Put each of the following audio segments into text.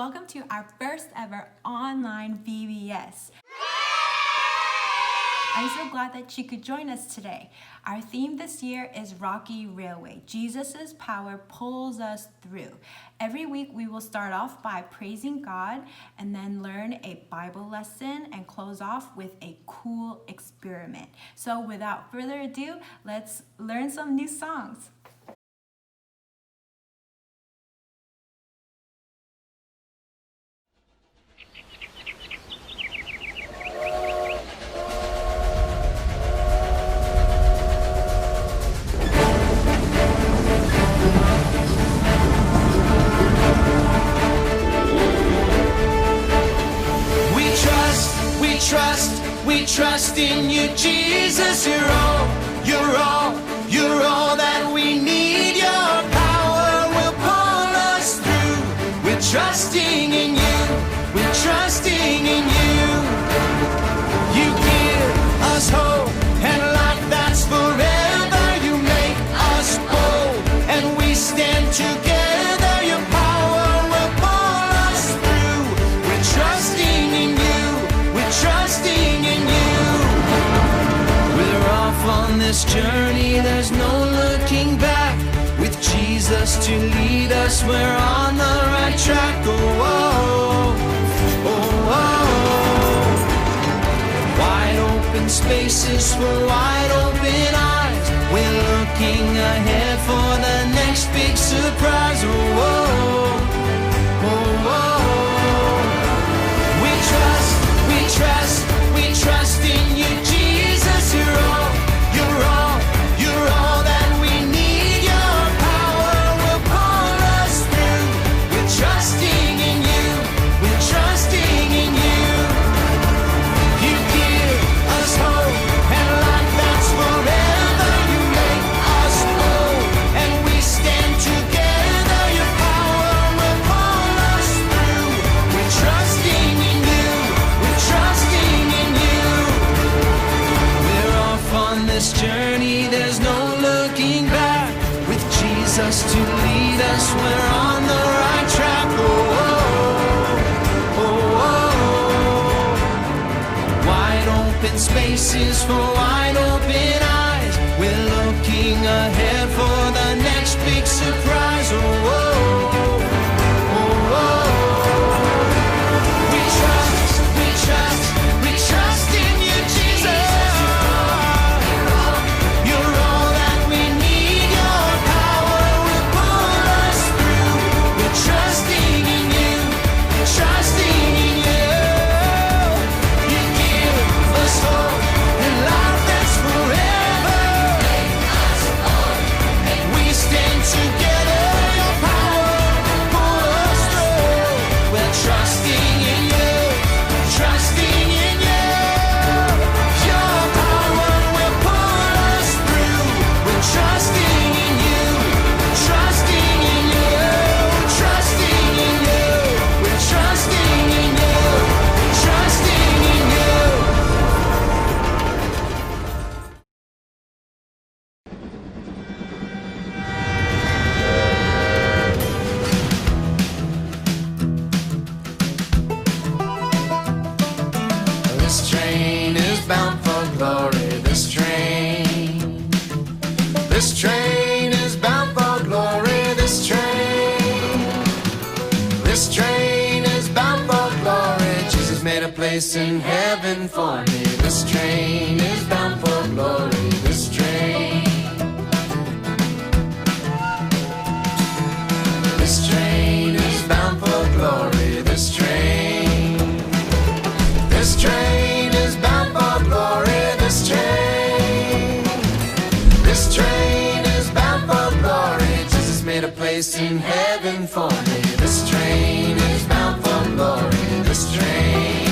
welcome to our first ever online VBS. I'm so glad that you could join us today. Our theme this year is Rocky Railway. Jesus' power pulls us through. Every week we will start off by praising God and then learn a Bible lesson and close off with a cool experiment. So without further ado, let's learn some new songs. We trust in you, Jesus. You're all that we need. Your power will pull us through. We're trusting in you. We're trusting in you. You give us hope and life that's forever. You make us bold and we stand together. Your power will pull us through. We're trusting in you. We're trusting in you. We're off on this journey, there's no looking back. With Jesus to lead us, we're on the right track. Oh, oh, oh, oh. Wide open spaces for wide open eyes. We're looking ahead for the next big surprise. Oh, oh, oh, oh. We trust in you, Jesus. You're all that we need. Your power will pull us through. We're trusting in you. We're trusting in you. You give us hope and life that's forever. You make us whole and we stand together. Your power will pull us through. We're trusting in you. We're trusting in you. We're off on this journey, there's no looking back. With Jesus to lead us, we're on the right track. Oh, oh, oh, oh. Wide open spaces for wide open eyes. We're looking ahead for the next big surprise. Oh, oh, oh, oh. We trust in you, Jesus. You're all that we need. Your power will pull us through. We're trusting in you. We're trusting in you. You give us hope and life that's forever. And we stand together. Your power will pull us through. We're trusting in you. Trusting in you. Your power will pull us through. We're trusting in you. Trusting in you. Trusting in you. We're trusting in you. Trusting in you. This train is bound for glory. This train is bound for glory. This train is bound for glory. Jesus made a place in heaven for me. This train is bound for glory. This train is bound for glory. This train is bound for glory. This train is bound for glory. Jesus made a place in heaven for me. This train is bound for glory. This train.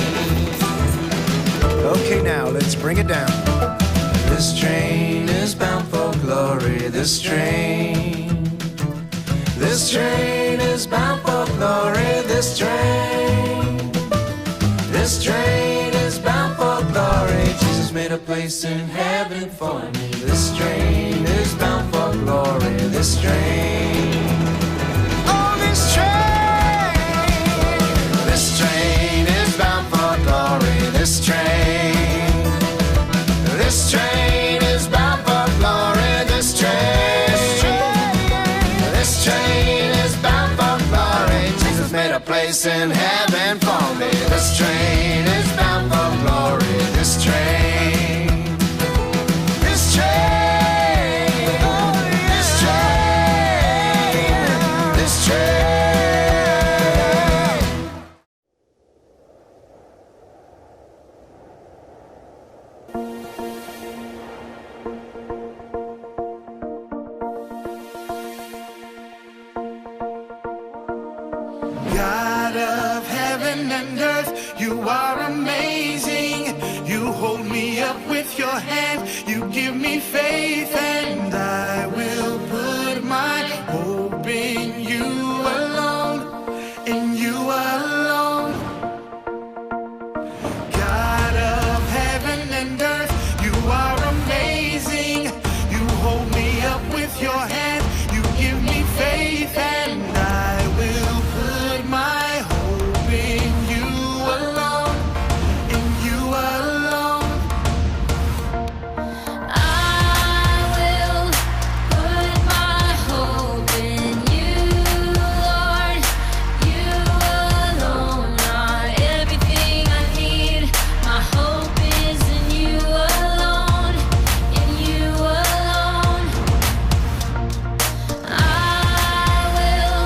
Okay, now let's bring it down. This train is bound for glory. This train is bound for glory. This train is bound for glory. Jesus made a place in heaven for me. This train is bound for glory. This train. Oh, this train. heaven and earth. You are amazing. You hold me up with your hand. You give me faith, and I will put my hope in you alone, in you alone. God of heaven and earth, you are amazing. You hold me up with your hand. You give me faith, and I will put my hope in you alone, in you alone. I will put my hope in you, Lord. You alone are everything I need. My hope is in you alone, in you alone. I will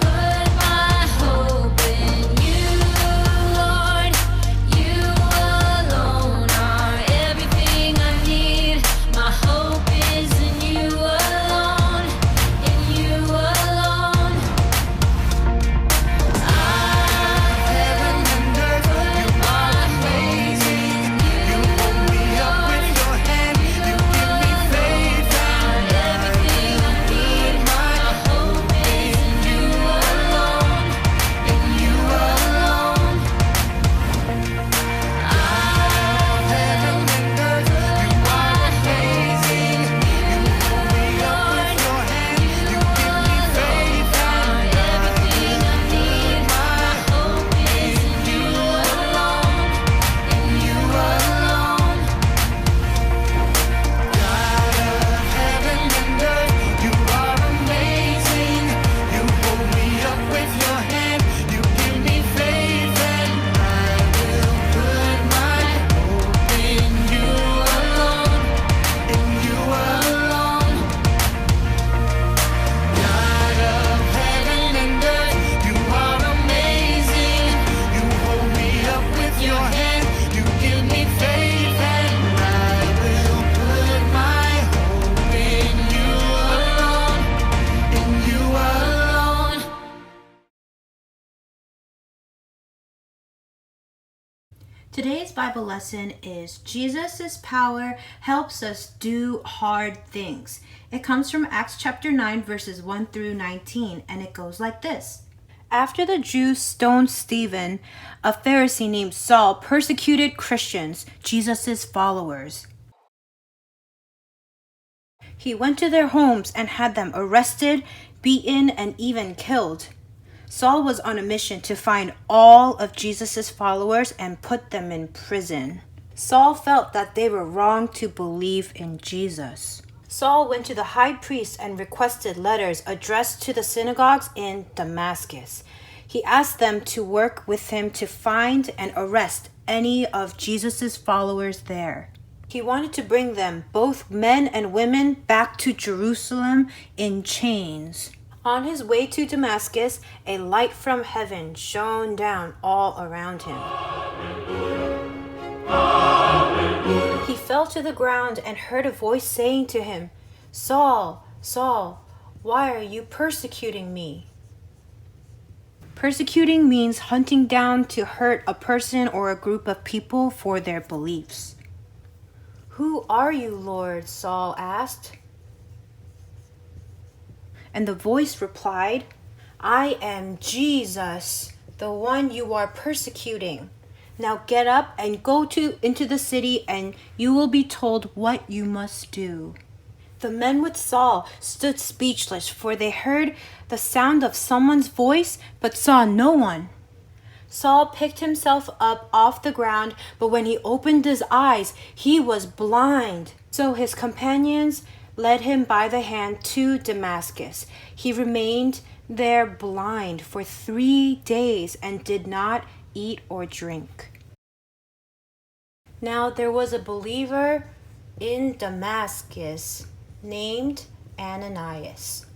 put my hope in you, Lord. You alone are everything I need. My hope is in you alone, in you alone. Heaven and earth, you are amazing. You hold me up with your hand. You give me faith, and I will put my hope in you alone, in you alone. Heaven and earth, you are amazing. You hold me up with your hand. You give me faith, and I will put my hope in you alone, in you alone. God of heaven and earth, you are amazing. You hold me up with your hand. You give me faith, and I will put my hope in you alone, in you alone. God of heaven and earth, you are amazing. You hold me up with your hand. You give me faith, and I will put my hope in you alone, in you alone. Today's Bible lesson is Jesus' power helps us do hard things. It comes from Acts chapter 9 verses 1 through 19, and it goes like this. After the Jews stoned Stephen, a Pharisee named Saul persecuted Christians, Jesus' followers. He went to their homes and had them arrested, beaten, and even killed. Saul was on a mission to find all of Jesus' followers and put them in prison. Saul felt that they were wrong to believe in Jesus. Saul went to the high priest and requested letters addressed to the synagogues in Damascus. He asked them to work with him to find and arrest any of Jesus' followers there. He wanted to bring them, both men and women, back to Jerusalem in chains. On his way to Damascus, a light from heaven shone down all around him. He fell to the ground and heard a voice saying to him, "Saul, Saul, why are you persecuting me?" Persecuting means hunting down to hurt a person or a group of people for their beliefs. "Who are you, Lord?" Saul asked. And the voice replied, "I am Jesus, the one you are persecuting. Now get up and go into the city, and you will be told what you must do." The men with Saul stood speechless, for they heard the sound of someone's voice, but saw no one. Saul picked himself up off the ground, but when he opened his eyes, he was blind. So his companions led him by the hand to Damascus. He remained there blind for 3 days and did not eat or drink. Now there was a believer in Damascus named Ananias.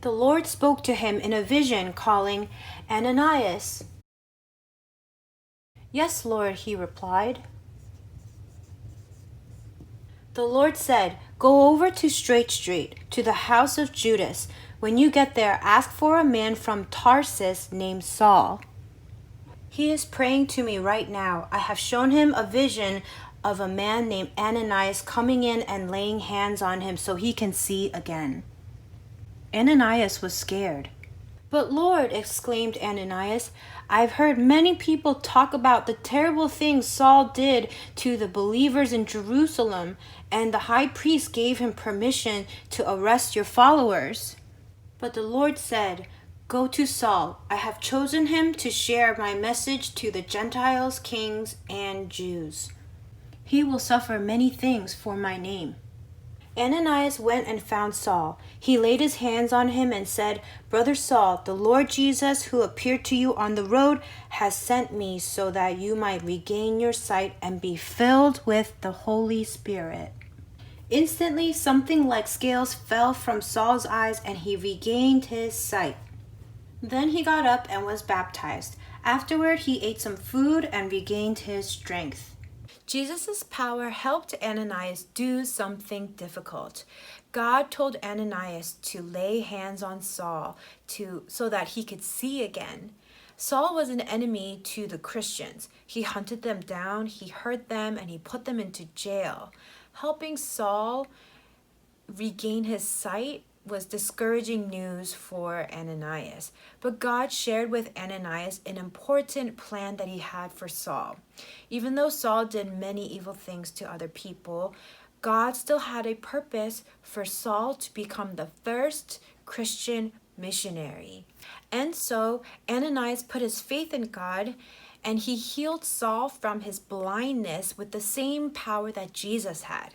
The Lord spoke to him in a vision, calling, "Ananias." "Yes, Lord," he replied. The Lord said, Go over to Straight Street, to the house of Judas. When you get there, ask for a man from Tarsus named Saul. He is praying to me right now. I have shown him a vision of a man named Ananias coming in and laying hands on him so he can see again." Ananias was scared. "But Lord," exclaimed Ananias, "I've heard many people talk about the terrible things Saul did to the believers in Jerusalem, and the high priest gave him permission to arrest your followers." But the Lord said, "Go to Saul. I have chosen him to share my message to the Gentiles, kings, and Jews. He will suffer many things for my name." Ananias went and found Saul. He laid his hands on him and said, "Brother Saul, the Lord Jesus, who appeared to you on the road, has sent me so that you might regain your sight and be filled with the Holy Spirit." Instantly, something like scales fell from Saul's eyes and he regained his sight. Then he got up and was baptized. Afterward, he ate some food and regained his strength. Jesus' power helped Ananias do something difficult. God told Ananias to lay hands on Saul so that he could see again. Saul was an enemy to the Christians. He hunted them down, he hurt them, and he put them into jail. Helping Saul regain his sight was discouraging news for Ananias. But God shared with Ananias an important plan that he had for Saul. Even though Saul did many evil things to other people, God still had a purpose for Saul to become the first Christian missionary. And so Ananias put his faith in God, and he healed Saul from his blindness with the same power that Jesus had.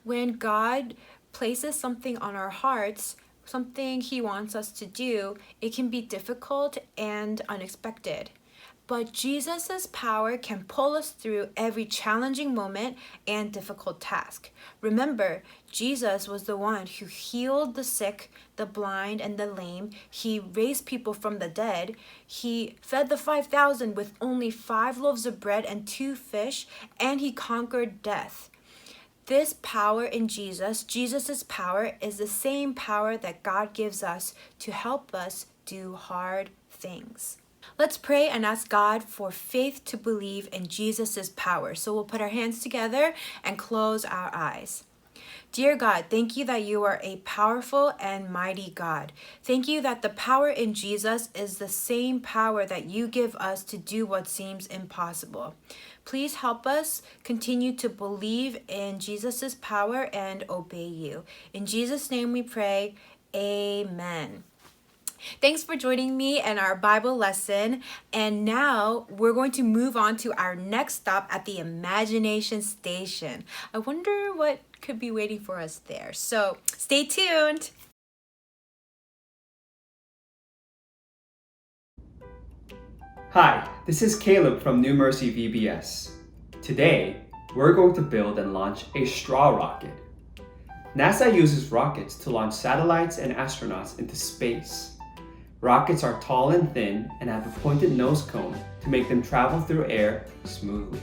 When God places something on our hearts, something he wants us to do, it can be difficult and unexpected. But Jesus' power can pull us through every challenging moment and difficult task. Remember, Jesus was the one who healed the sick, the blind, and the lame. He raised people from the dead. He fed the 5,000 with only 5 loaves of bread and 2 fish, and he conquered death. This power in Jesus' power, is the same power that God gives us to help us do hard things. Let's pray and ask God for faith to believe in Jesus' power. So we'll put our hands together and close our eyes. Dear God, thank you that you are a powerful and mighty God. Thank you that the power in Jesus is the same power that you give us to do what seems impossible. Please help us continue to believe in Jesus' power and obey you. In Jesus' name we pray, amen. Thanks for joining me in our Bible lesson. And now we're going to move on to our next stop at the Imagination Station. I wonder what could be waiting for us there. So stay tuned. Hi, this is Caleb from New Mercy VBS. Today, we're going to build and launch a straw rocket. NASA uses rockets to launch satellites and astronauts into space. Rockets are tall and thin and have a pointed nose cone to make them travel through air smoothly.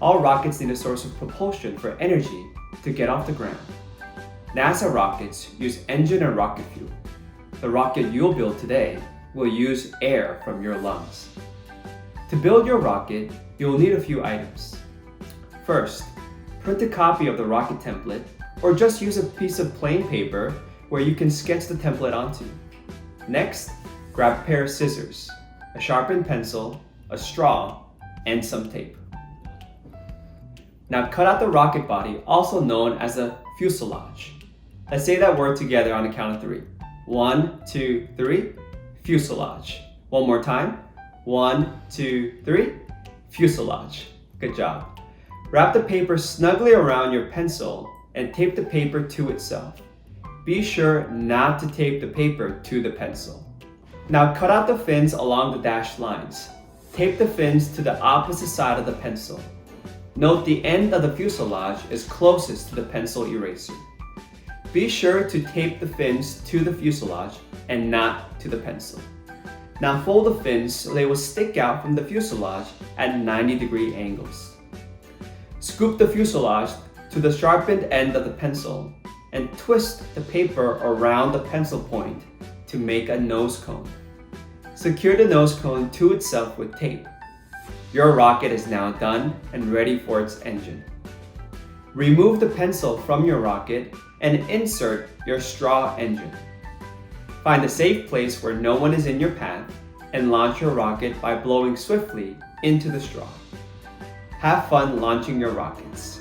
All rockets need a source of propulsion for energy to get off the ground. NASA rockets use engine and rocket fuel. The rocket you'll build today will use air from your lungs. To build your rocket, you'll need a few items. First, print a copy of the rocket template, or just use a piece of plain paper where you can sketch the template onto. Next, grab a pair of scissors, a sharpened pencil, a straw, and some tape. Now cut out the rocket body, also known as the fuselage. Let's say that word together on a count of 3. 1, 2, 3, fuselage. One more time. 1, 2, 3, fuselage. Good job. Wrap the paper snugly around your pencil and tape the paper to itself. Be sure not to tape the paper to the pencil. Now cut out the fins along the dashed lines. Tape the fins to the opposite side of the pencil. Note the end of the fuselage is closest to the pencil eraser. Be sure to tape the fins to the fuselage and not to the pencil. Now fold the fins so they will stick out from the fuselage at 90-degree angles. Scoop the fuselage to the sharpened end of the pencil and twist the paper around the pencil point to make a nose cone. Secure the nose cone to itself with tape. Your rocket is now done and ready for its engine. Remove the pencil from your rocket and insert your straw engine. Find a safe place where no one is in your path and launch your rocket by blowing swiftly into the straw. Have fun launching your rockets.